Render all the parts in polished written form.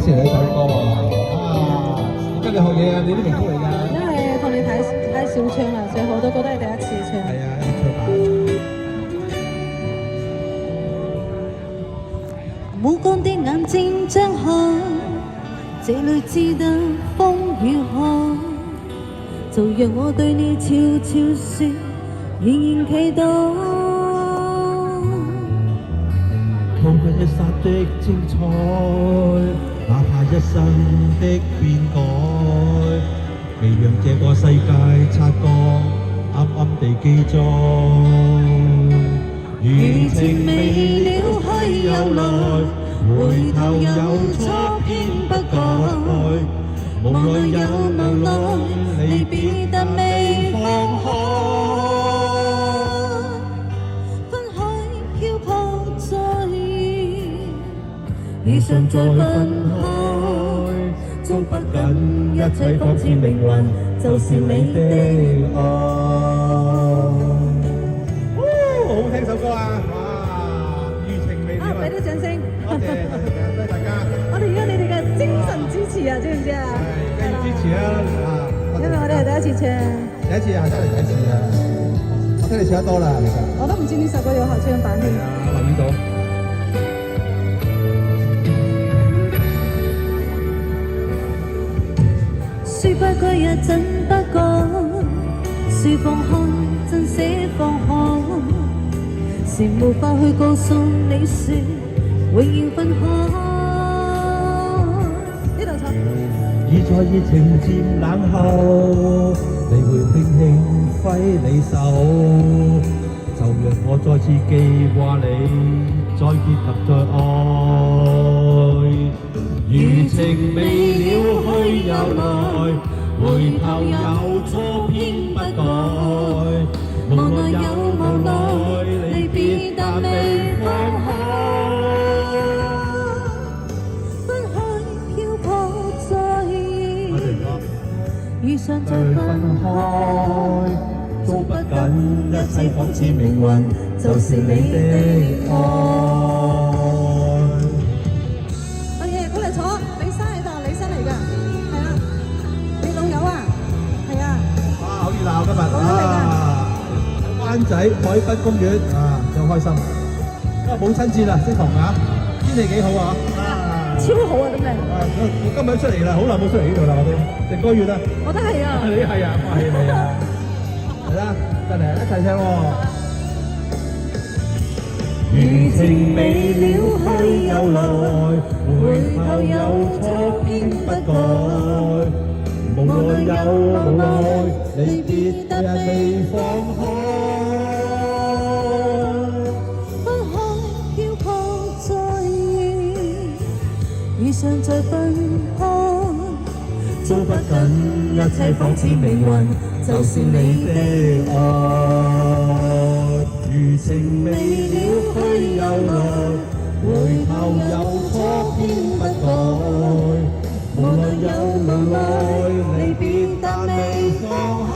一次嚟唱歌喎。啊，跟住學嘢啊，你啲名曲嚟㗎。因為同你太少唱啦，所以好多歌都係第一次唱。係啊，一唱吧。無光的眼睛張開，這裏知得風與海，就讓我對你悄悄說，仍然期待。抱緊一剎的精彩，哪怕一生的變改，未讓這個世界察覺，暗暗地記載。餘情未了去又來，回頭又錯偏不改，無奈有無奈，離別但未放開。遇上再分開，捉不緊，一切仿似命運，就是你的愛。好好聽首歌啊！哇，餘情未了。啊，俾啲掌聲。多謝大家。我哋要你哋嘅精神支持啊，知唔知啊？係，繼續支持啊！因為我哋係第一次唱。第一次啊，真係第一次啊！我聽你唱得多啦，其實。我都唔知呢首歌有合唱版添。留意到。說不該也真不該，說放開真捨放開，是無法去告訴你說永遠分開。呢度錯。已在熱情漸冷後，你會輕輕揮你手，就讓我再次記掛你，再結合再愛。餘情未了去又來，回頭又錯偏不改，無奈有無奈，離別但未放開。分開漂泊在遇上再分開，捉不緊，一切仿似命運，就是你的愛。今日啊，灣仔海濱公園啊，真開心。今日母親節啊，適逢啊，天氣幾好啊，超好啊，真係。我今日出嚟啦，好耐冇出嚟呢度啦，我都成個月啦。我都係啊。你係啊，我係你啊，係啦，真係一齊唱喎。餘情未了去又來，回頭又錯偏不改。無奈有無奈，離別但未放開。分開漂泊在遇上再分開，捉不緊，一切仿似命運，就是你的愛。餘情未了去又來，回頭又錯偏不改。無奈有無奈，離別但未放開。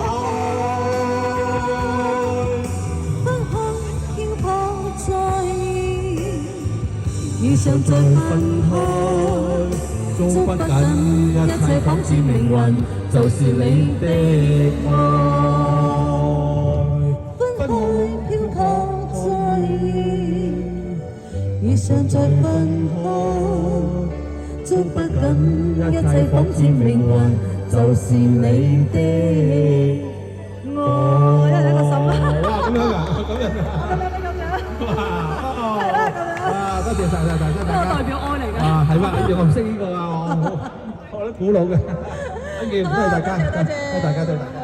分開漂泊在遇上再分開，捉不緊，一切仿似命運，就是你的愛。分開漂泊在遇上再分開。捉不緊，一切仿似命運，就是你的愛。一個心啊！哇，咁樣啊，咁樣啊，咁樣。係啦，咁樣。啊，多謝晒大家。呢個代表愛嚟㗎。啊，係嘛？我唔識呢個啊，我都古老嘅。跟住多謝大家，多謝大家，多謝大家。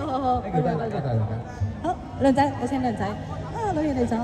好。跟住多謝大家。好，靚仔，我請靚仔。啊，女人嚟咗。